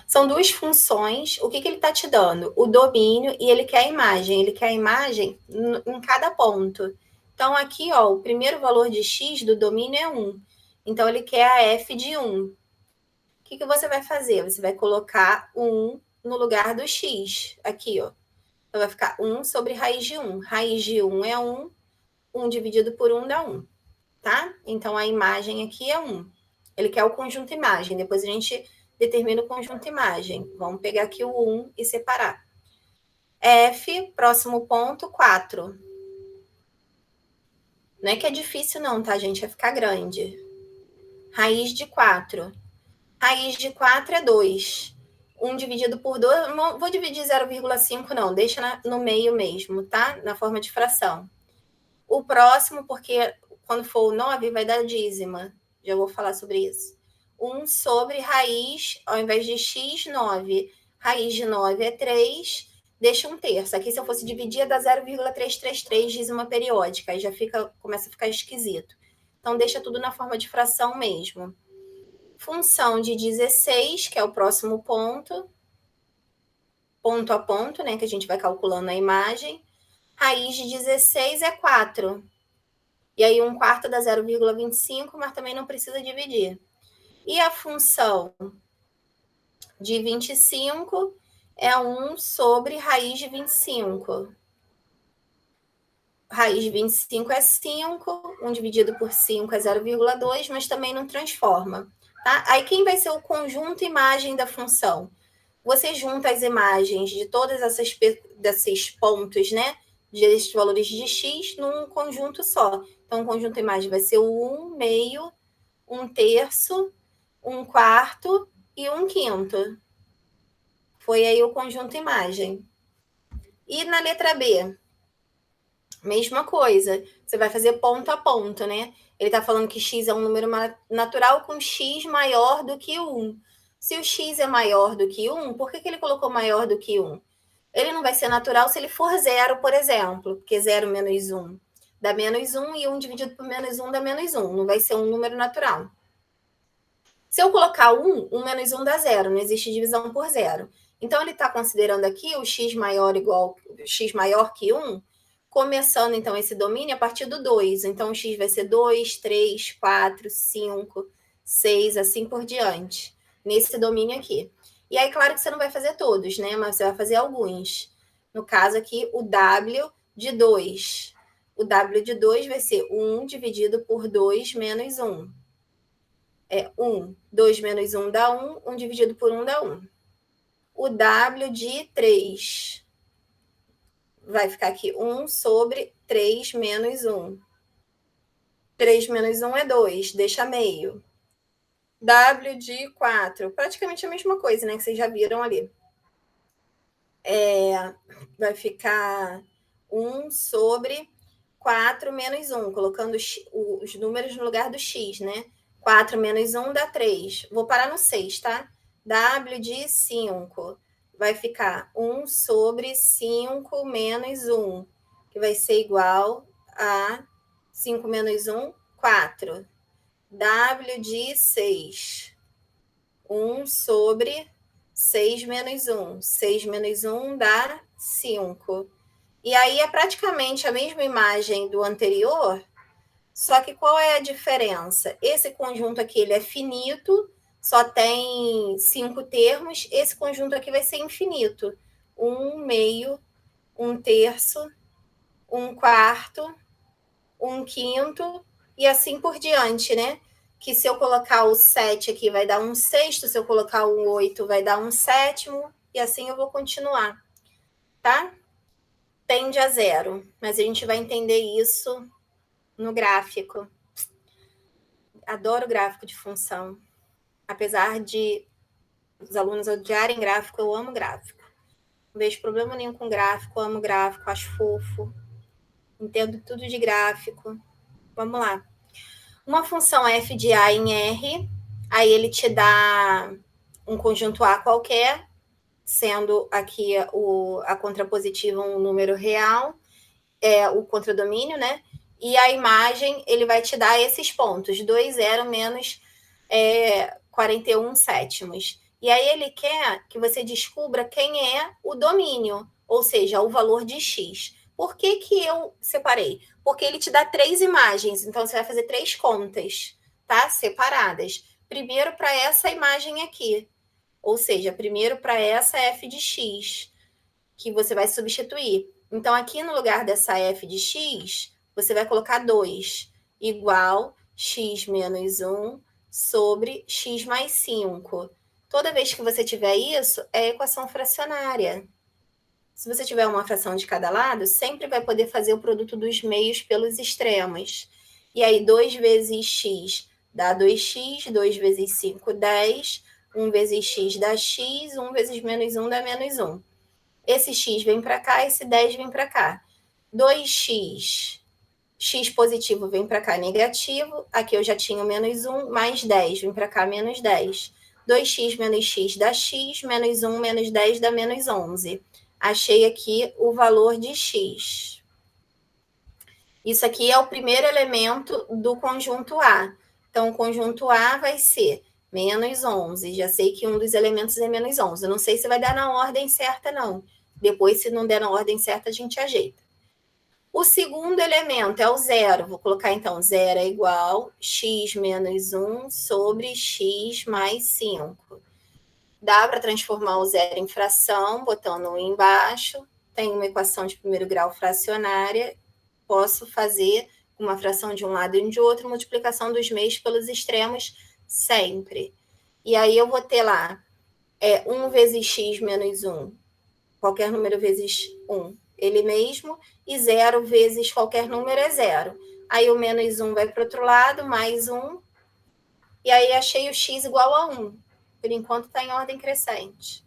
São duas funções. O que ele está te dando? O domínio e ele quer a imagem. Ele quer a imagem em cada ponto. Então, aqui, ó, o primeiro valor de x do domínio é 1. Então, ele quer a f de 1. O que você vai fazer? Você vai colocar 1 no lugar do x. Aqui, ó. Então, vai ficar 1 sobre raiz de 1. Raiz de 1 é 1. 1 dividido por 1 dá 1. Tá? Então, a imagem aqui é 1. Ele quer o conjunto imagem. Depois a gente determina o conjunto imagem. Vamos pegar aqui o 1 e separar. F, próximo ponto, 4. Não é que é difícil não, tá, gente? Vai ficar grande. Raiz de 4. Raiz de 4 é 2. 1 dividido por 2, não vou dividir 0,5 não, deixa no meio mesmo, tá? Na forma de fração. O próximo, porque quando for o 9, vai dar dízima. Já vou falar sobre isso. 1 sobre raiz, ao invés de x, 9. Raiz de 9 é 3, deixa 1/3. Aqui, se eu fosse dividir, ia dar 0,333, dízima periódica. Aí já começa a ficar esquisito. Então, deixa tudo na forma de fração mesmo. Função de 16, que é o próximo ponto. Ponto a ponto, né? Que a gente vai calculando a imagem. Raiz de 16 é 4. E aí, 1/4 dá 0,25, mas também não precisa dividir. E a função de 25 é 1 sobre raiz de 25. raiz de 25 é 5, 1 dividido por 5 é 0,2, mas também não transforma. Tá? Aí quem vai ser o conjunto imagem da função? Você junta as imagens de todas desses pontos, né? Desses valores de x num conjunto só. Então, o conjunto imagem vai ser o 1 meio, 1 terço, 1 quarto e 1 quinto. Foi aí o conjunto imagem. E na letra B? Mesma coisa. Você vai fazer ponto a ponto, né? Ele está falando que x é um número natural com x maior do que 1. Se o x é maior do que 1, por que ele colocou maior do que 1? Ele não vai ser natural se ele for 0, por exemplo, porque 0 menos 1 dá menos 1 e 1 dividido por menos 1 dá menos 1. Não vai ser um número natural. Se eu colocar 1, 1 menos 1 dá 0, não existe divisão por 0. Então, ele está considerando aqui o x maior x maior que 1, começando, então, esse domínio a partir do 2. Então, o x vai ser 2, 3, 4, 5, 6, assim por diante, nesse domínio aqui. E aí, claro que você não vai fazer todos, né? Mas você vai fazer alguns. No caso aqui, o W de 2. O W de 2 vai ser 1 dividido por 2 menos 1. 1. 2 menos 1 dá 1. 1 dividido por 1 dá 1. O W de 3 vai ficar aqui 1 sobre 3 menos 1. 3 menos 1 é 2, deixa meio. W de 4, praticamente a mesma coisa, né? Que vocês já viram ali. Vai ficar 1 sobre 4 menos 1, colocando os números no lugar do x, né? 4 menos 1 dá 3. Vou parar no 6, tá? W de 5 vai ficar 1 sobre 5 menos 1, que vai ser igual a 5 menos 1, 4. W de 6, 1 sobre 6 menos 1. 6 menos 1 dá 5. E aí é praticamente a mesma imagem do anterior, só que qual é a diferença? Esse conjunto aqui ele é finito, só tem 5 termos. Esse conjunto aqui vai ser infinito. 1 meio, 1 terço, 1 quarto, 1 quinto e assim por diante, né? Que se eu colocar o 7 aqui vai dar 1 sexto, se eu colocar o 8 vai dar 1 sétimo, e assim eu vou continuar, tá? Tende a 0, mas a gente vai entender isso no gráfico. Adoro gráfico de função. Apesar de os alunos odiarem gráfico, eu amo gráfico. Não vejo problema nenhum com gráfico, amo gráfico, acho fofo. Entendo tudo de gráfico. Vamos lá. Uma função f de A em R, aí ele te dá um conjunto A qualquer, sendo aqui a contrapositiva um número real, o contradomínio, né? E a imagem, ele vai te dar esses pontos, 2, 0, menos 41 sétimos. E aí ele quer que você descubra quem é o domínio, ou seja, o valor de x. Por que eu separei? Porque ele te dá 3 imagens, então você vai fazer 3 contas, tá? Separadas. Primeiro para essa imagem aqui, ou seja, primeiro para essa f de x, que você vai substituir. Então, aqui no lugar dessa f de x, você vai colocar 2, igual x menos 1 sobre x mais 5. Toda vez que você tiver isso, é equação fracionária. Se você tiver uma fração de cada lado, sempre vai poder fazer o produto dos meios pelos extremos. E aí, 2 vezes x dá 2x, 2 vezes 5, 10, 1 vezes x dá x, 1 vezes menos 1 dá menos 1. Esse x vem para cá, esse 10 vem para cá. 2x, x positivo vem para cá, negativo. Aqui eu já tinha o menos 1, mais 10, vem para cá, menos 10. 2x menos x dá x, menos 1 menos 10 dá menos 11. Achei aqui o valor de x. Isso aqui é o primeiro elemento do conjunto A. Então, o conjunto A vai ser menos 11. Já sei que um dos elementos é menos 11. Eu não sei se vai dar na ordem certa, não. Depois, se não der na ordem certa, a gente ajeita. O segundo elemento é o zero. Vou colocar, então, zero é igual x menos 1 sobre x mais 5. Dá para transformar o zero em fração, botando 1 embaixo. Tem uma equação de primeiro grau fracionária. posso fazer uma fração de um lado e de outro, multiplicação dos meios pelos extremos sempre. E aí eu vou ter lá 1 vezes x menos 1, qualquer número vezes 1, ele mesmo, e 0 vezes qualquer número é 0. Aí o menos 1 vai para o outro lado, mais 1, e aí achei o x igual a 1. Por enquanto está em ordem crescente,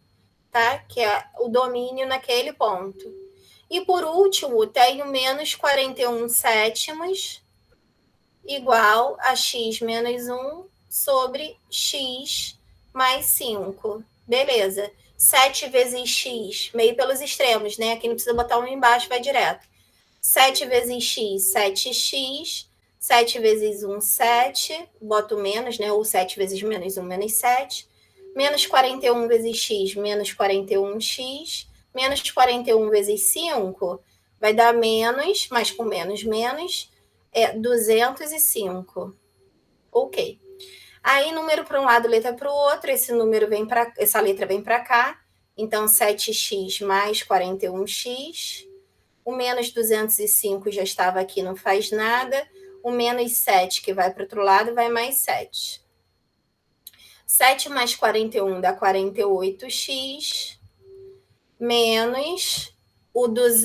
tá? Que é o domínio naquele ponto. E por último, tenho menos 41 sétimos igual a x menos 1 sobre x mais 5. Beleza. 7 vezes x, meio pelos extremos, né? Aqui não precisa botar um embaixo, vai direto. 7 vezes x, 7x. 7 vezes 1, 7. Boto menos, né? Ou 7 vezes menos 1, menos 7. Menos 41 vezes x, menos 41x. Menos 41 vezes 5 vai dar menos, mas com menos, 205. Ok. Aí, número para um lado, letra para o outro. Essa letra vem para cá. Então, 7x mais 41x. O menos 205 já estava aqui, não faz nada. O menos 7, que vai para o outro lado, vai mais 7. 7 mais 41 dá 48x. Menos o menos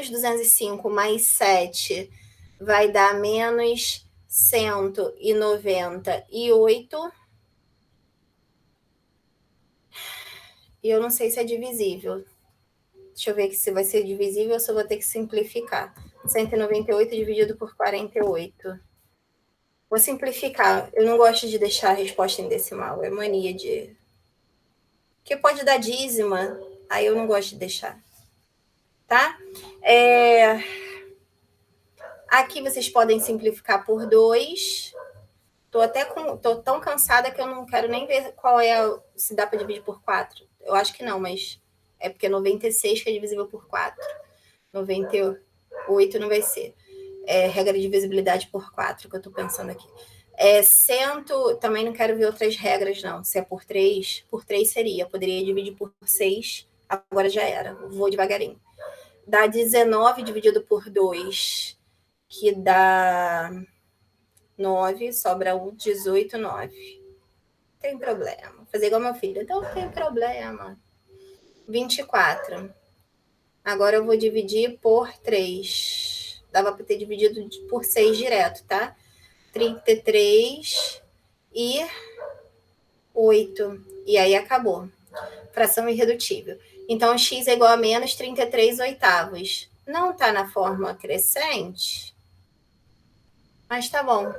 205 mais 7 vai dar menos 198. E eu não sei se é divisível. Deixa eu ver aqui se vai ser divisível ou se eu vou ter que simplificar. 198 dividido por 48. Vou simplificar. Eu não gosto de deixar a resposta em decimal. É mania de... Porque pode dar dízima. Aí eu não gosto de deixar. Tá? Aqui vocês podem simplificar por 2. Tô tão cansada que eu não quero nem ver qual se dá para dividir por 4. Eu acho que não, mas é porque 96 que é divisível por 4. 98 não vai ser. Regra de divisibilidade por 4 que eu tô pensando aqui. Também não quero ver outras regras, não. Se é por 3 seria. Poderia dividir por 6, agora já era. Vou devagarinho. Dá 19 dividido por 2, que dá 9, sobra 1, 18, 9. Tem problema. Vou fazer igual meu filho. Então, tem problema. 24. Agora eu vou dividir por 3. Dava para ter dividido por 6 direto, tá? 33 e 8. E aí acabou. Fração irredutível. Então, x é igual a menos 33 oitavos. Não está na forma crescente, mas tá bom,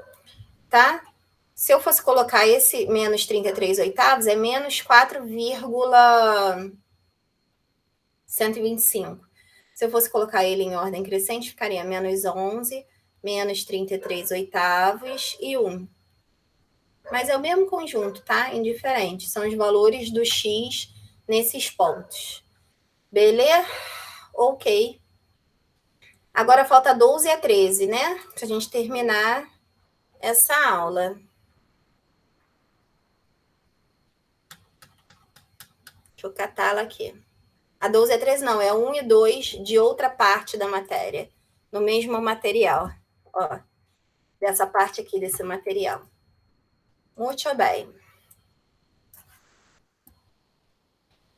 tá? Se eu fosse colocar esse menos 33 oitavos, é menos 4,125. Se eu fosse colocar ele em ordem crescente, ficaria menos 11, menos 33 oitavos e 1. Mas é o mesmo conjunto, tá? Indiferente. São os valores do x nesses pontos. Beleza? Ok. Agora falta 12 a 13, né? Pra gente terminar essa aula. Deixa eu catá-la aqui. A 12 a 13 não, é 1 e 2 de outra parte da matéria. No mesmo material. Ó, dessa parte aqui, desse material. Muito bem.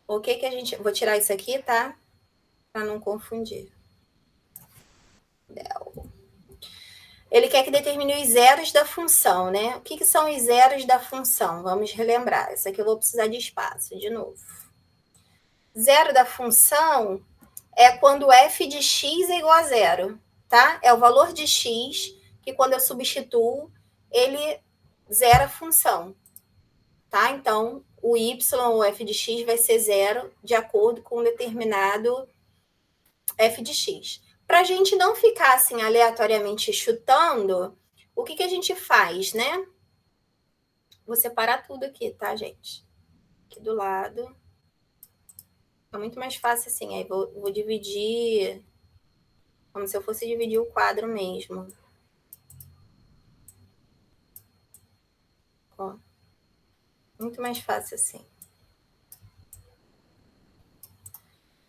O que a gente... Vou tirar isso aqui, tá? Para não confundir. Ele quer que determine os zeros da função, né? O que são os zeros da função? Vamos relembrar. Isso aqui eu vou precisar de espaço, de novo. Zero da função é quando f de x é igual a zero, tá? É o valor de x que, quando eu substituo, ele zera a função, tá? Então, o y, ou f de x, vai ser zero de acordo com um determinado f de x. Para a gente não ficar assim aleatoriamente chutando, o que a gente faz, né? Vou separar tudo aqui, tá, gente? Aqui do lado. É muito mais fácil assim. Aí vou dividir como se eu fosse dividir o quadro mesmo. Ó. Muito mais fácil assim.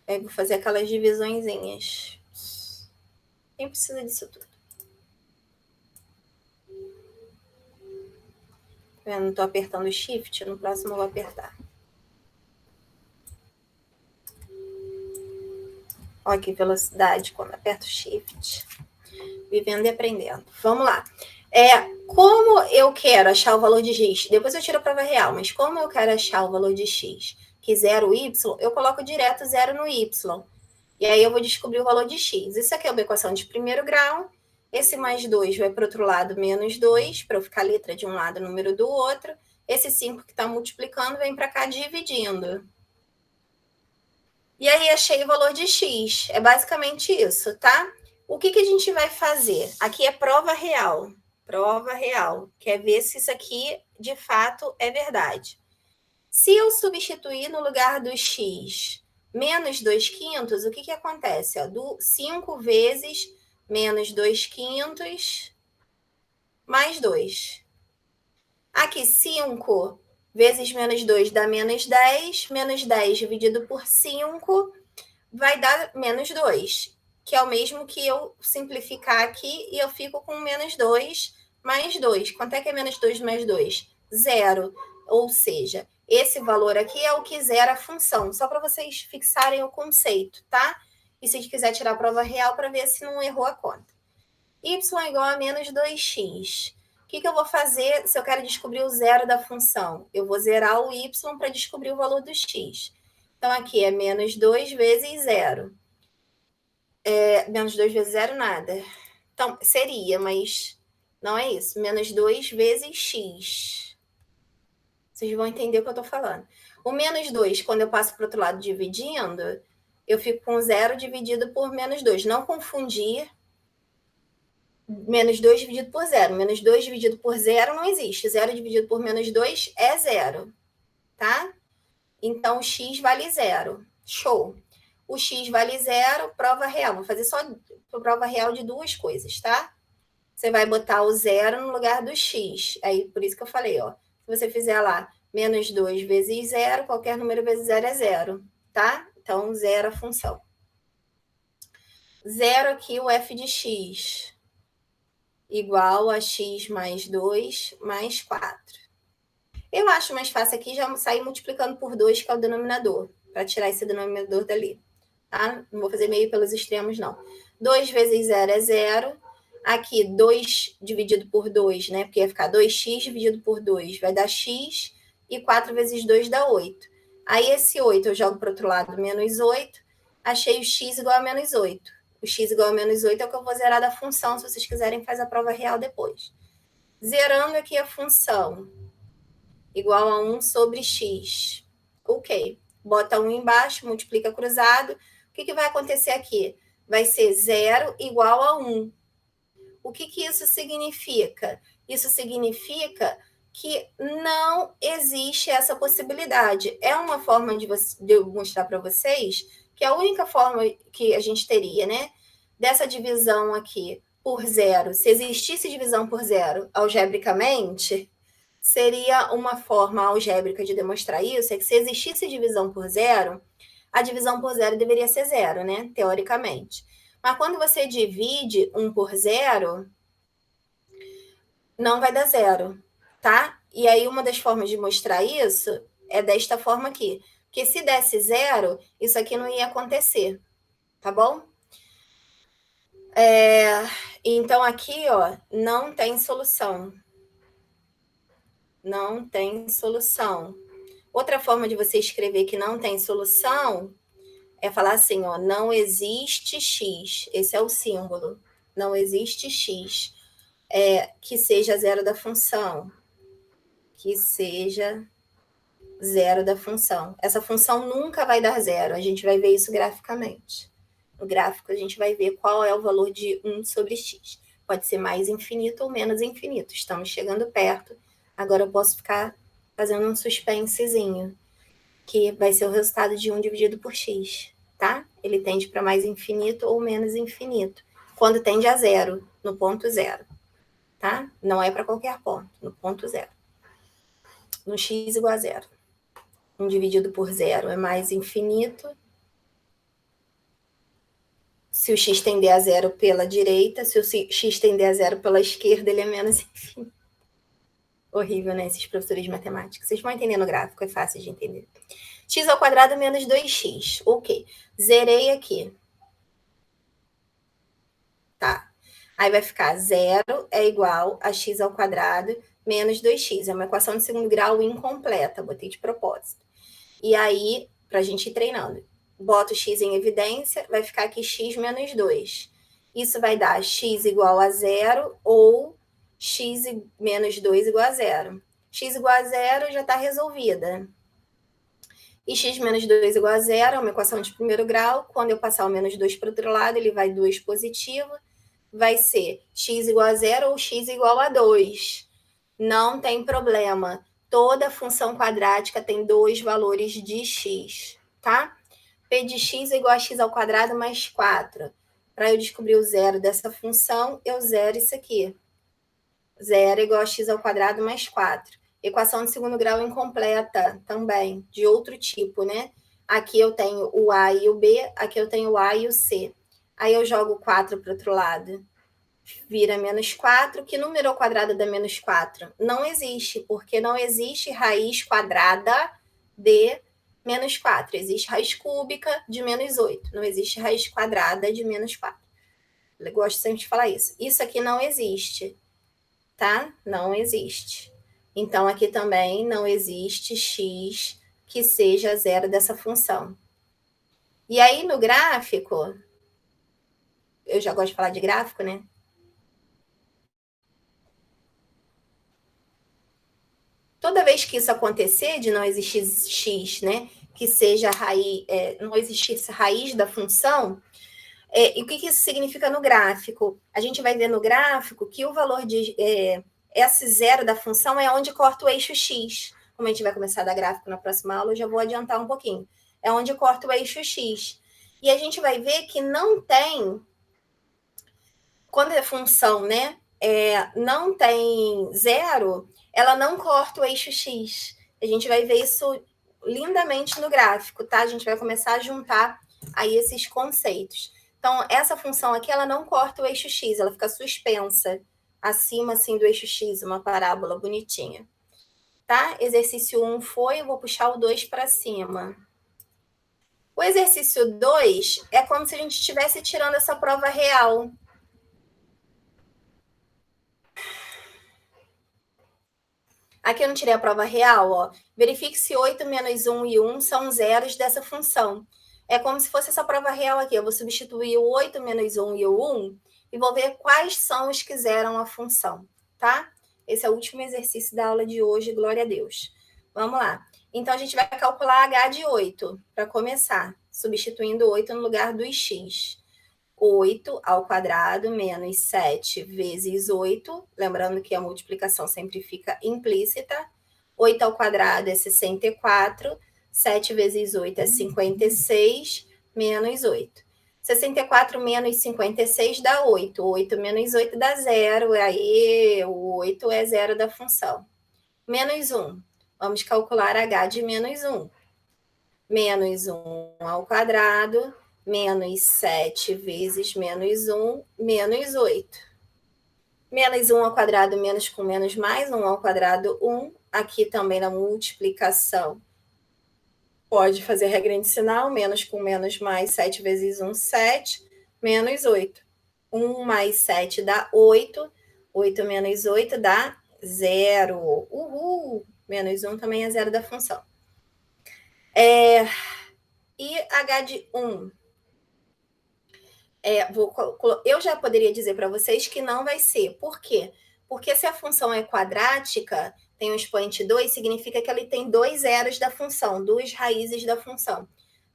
Aí vou fazer aquelas divisõezinhas. Quem precisa disso tudo? Eu não estou apertando o Shift, no próximo eu vou apertar. Olha que velocidade quando aperto o Shift. Vivendo e aprendendo. Vamos lá. Como eu quero achar o valor de x, depois eu tiro a prova real, mas como eu quero achar o valor de x, que 0y, eu coloco direto 0 no y. E aí eu vou descobrir o valor de x. Isso aqui é uma equação de primeiro grau. Esse mais 2 vai para o outro lado, menos 2, para eu ficar letra de um lado, número do outro. Esse 5 que está multiplicando vem para cá dividindo. E aí achei o valor de x. É basicamente isso, tá? O que a gente vai fazer? Aqui é prova real. Prova real. Quer ver se isso aqui, de fato, é verdade. Se eu substituir no lugar do x menos 2 quintos, o que acontece? Ó, 5 vezes menos 2 quintos mais 2. Aqui, 5 vezes menos 2 dá menos 10. Menos 10 dividido por 5 vai dar menos 2, que é o mesmo que eu simplificar aqui e eu fico com menos 2 mais 2. Quanto é que é menos 2 mais 2? 0. Ou seja, esse valor aqui é o que zera a função, só para vocês fixarem o conceito, tá? E se quiser tirar a prova real para ver se não errou a conta. Y igual a menos 2x. O que eu vou fazer se eu quero descobrir o zero da função? Eu vou zerar o y para descobrir o valor do x. Então, aqui é menos 2 vezes 0. Menos 2 vezes 0, nada. Então, seria, mas não é isso. Menos 2 vezes x. Vocês vão entender o que eu estou falando. O menos 2, quando eu passo para o outro lado dividindo, eu fico com 0 dividido por menos 2. Não confundir menos 2 dividido por 0. Menos 2 dividido por 0 não existe. 0 dividido por menos 2 é 0. Tá? Então, o x vale 0. Show. O x vale 0, prova real. Vou fazer só prova real de duas coisas, tá? Você vai botar o 0 no lugar do x. Aí, por isso que eu falei, ó. Se você fizer lá, menos 2 vezes 0, qualquer número vezes 0 é 0, tá? Então, 0 a função. 0 aqui, o f de x, igual a x mais 2 mais 4. Eu acho mais fácil aqui já sair multiplicando por 2, que é o denominador, para tirar esse denominador dali. Tá? Não vou fazer meio pelos extremos, não. 2 vezes 0 é 0. Aqui, 2 dividido por 2, né? Porque ia ficar 2x dividido por 2, vai dar x, e 4 vezes 2 dá 8. Aí, esse 8 eu jogo para o outro lado, menos 8. Achei o x igual a menos 8. O x igual a menos 8 é o que eu vou zerar da função, se vocês quiserem fazer a prova real depois. Zerando aqui a função, igual a 1 sobre x. Ok. Bota 1 embaixo, multiplica cruzado. O que vai acontecer aqui? Vai ser 0 igual a 1. O que isso significa? Isso significa que não existe essa possibilidade. É uma forma de eu mostrar para vocês que a única forma que a gente teria, né, dessa divisão aqui por 0, se existisse divisão por 0 algebricamente, seria uma forma algébrica de demonstrar isso, é que se existisse divisão por 0, a divisão por 0 deveria ser 0, né, teoricamente. Mas quando você divide 1 por 0, não vai dar 0, tá? E aí uma das formas de mostrar isso é desta forma aqui. Porque se desse 0, isso aqui não ia acontecer, tá bom? Então aqui, ó, não tem solução. Não tem solução. Outra forma de você escrever que não tem solução é falar assim, ó, não existe x. Esse é o símbolo. Não existe x. Que seja 0 da função. Que seja 0 da função. Essa função nunca vai dar 0. A gente vai ver isso graficamente. No gráfico, a gente vai ver qual é o valor de 1 sobre x. Pode ser mais infinito ou menos infinito. Estamos chegando perto. Agora eu posso ficar fazendo um suspensezinho, que vai ser o resultado de 1 dividido por x, tá? Ele tende para mais infinito ou menos infinito, quando tende a 0, no ponto 0, tá? Não é para qualquer ponto, no ponto 0. No x igual a 0. 1 dividido por 0 é mais infinito Se o x tender a zero pela direita, se o x tender a zero pela esquerda, ele é menos infinito. Horrível, né? Esses professores de matemática. Vocês vão entender no gráfico, é fácil de entender. X ao quadrado menos 2x. Ok. Zerei aqui. Tá. Aí vai ficar 0 é igual a x ao quadrado menos 2x. É uma equação de segundo grau incompleta. Botei de propósito. E aí, pra gente ir treinando. Boto x em evidência, vai ficar aqui x menos 2. Isso vai dar x igual a 0 ou x menos 2 igual a 0. X igual a 0 já está resolvida. E x menos 2 igual a 0 é uma equação de primeiro grau. Quando eu passar o menos 2 para o outro lado, ele vai 2 positivo. Vai ser x igual a 0 ou x igual a 2. Não tem problema. Toda função quadrática tem dois valores de x, tá? P de x é igual a x ao quadrado mais 4. Para eu descobrir o zero dessa função, eu zero isso aqui. 0 é igual a x ao quadrado mais 4. Equação de segundo grau incompleta também, de outro tipo, né? Aqui eu tenho o A e o B, aqui eu tenho o A e o C. Aí eu jogo 4 para o outro lado. Vira menos 4. Que número ao quadrado dá menos 4? Não existe, porque não existe raiz quadrada de menos 4. Existe raiz cúbica de menos 8. Não existe raiz quadrada de menos 4. Eu gosto sempre de falar isso. Isso aqui não existe, tá? Não existe. Então, aqui também não existe x que seja zero dessa função. E aí, no gráfico, eu já gosto de falar de gráfico, né? Toda vez que isso acontecer, de não existir x, né? Que seja raiz, não existir raiz da função, e o que isso significa no gráfico? A gente vai ver no gráfico que o valor de S0 da função é onde corta o eixo x. Como a gente vai começar a dar gráfico na próxima aula, eu já vou adiantar um pouquinho. É onde corta o eixo x. E a gente vai ver que não tem, quando a função, né, não tem zero, ela não corta o eixo x. A gente vai ver isso lindamente no gráfico, tá? A gente vai começar a juntar aí esses conceitos. Então, essa função aqui, ela não corta o eixo x, ela fica suspensa acima, assim, do eixo x, uma parábola bonitinha. Tá? Exercício 1 foi, eu vou puxar o 2 para cima. O exercício 2 é como se a gente estivesse tirando essa prova real. Aqui eu não tirei a prova real, ó. Verifique se 8 menos 1 e 1 são zeros dessa função. É como se fosse essa prova real aqui. Eu vou substituir o 8 menos 1 e o 1 e vou ver quais são os que zeram a função, tá? Esse é o último exercício da aula de hoje, glória a Deus. Vamos lá. Então, a gente vai calcular h de 8, para começar, substituindo 8 no lugar do x. 8 ao quadrado menos 7 vezes 8, lembrando que a multiplicação sempre fica implícita. 8 ao quadrado é 64, 7 vezes 8 é 56, menos 8. 64 menos 56 dá 8. 8 menos 8 dá 0, aí o 8 é zero da função. Menos 1. Vamos calcular h de menos 1. Menos 1 ao quadrado, menos 7 vezes menos 1, menos 8. Menos 1 ao quadrado, menos com menos mais, 1 ao quadrado, 1. Aqui também na multiplicação, pode fazer regra de sinal, menos com menos mais, 7 vezes 1, 7, menos 8. 1 mais 7 dá 8, 8 menos 8 dá 0. Uhul! Menos 1 também é zero da função. E h de 1? Eu já poderia dizer para vocês que não vai ser. Por quê? Porque se a função é quadrática, tem um expoente 2, significa que ele tem dois zeros da função, duas raízes da função.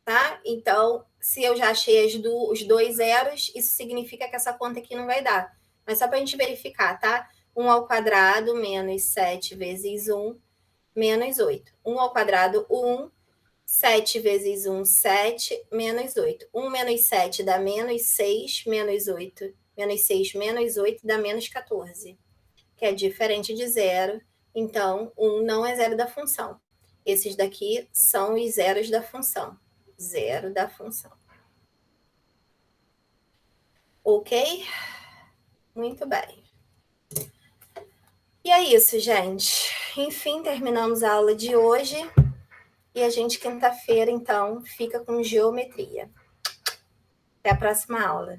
Tá? Então, se eu já achei os dois zeros, isso significa que essa conta aqui não vai dar. Mas só para a gente verificar, tá? 1 ao quadrado menos 7 vezes 1, menos 8. 1 ao quadrado, 1. 7 vezes 1, 7, menos 8. 1 menos 7 dá menos 6, menos 8. Menos 6 menos 8 dá menos 14, que é diferente de zero. Então, 1 não é zero da função. Esses daqui são os zeros da função. Zero da função. Ok? Muito bem. E é isso, gente. Enfim, terminamos a aula de hoje. E a gente, quinta-feira, então, fica com geometria. Até a próxima aula.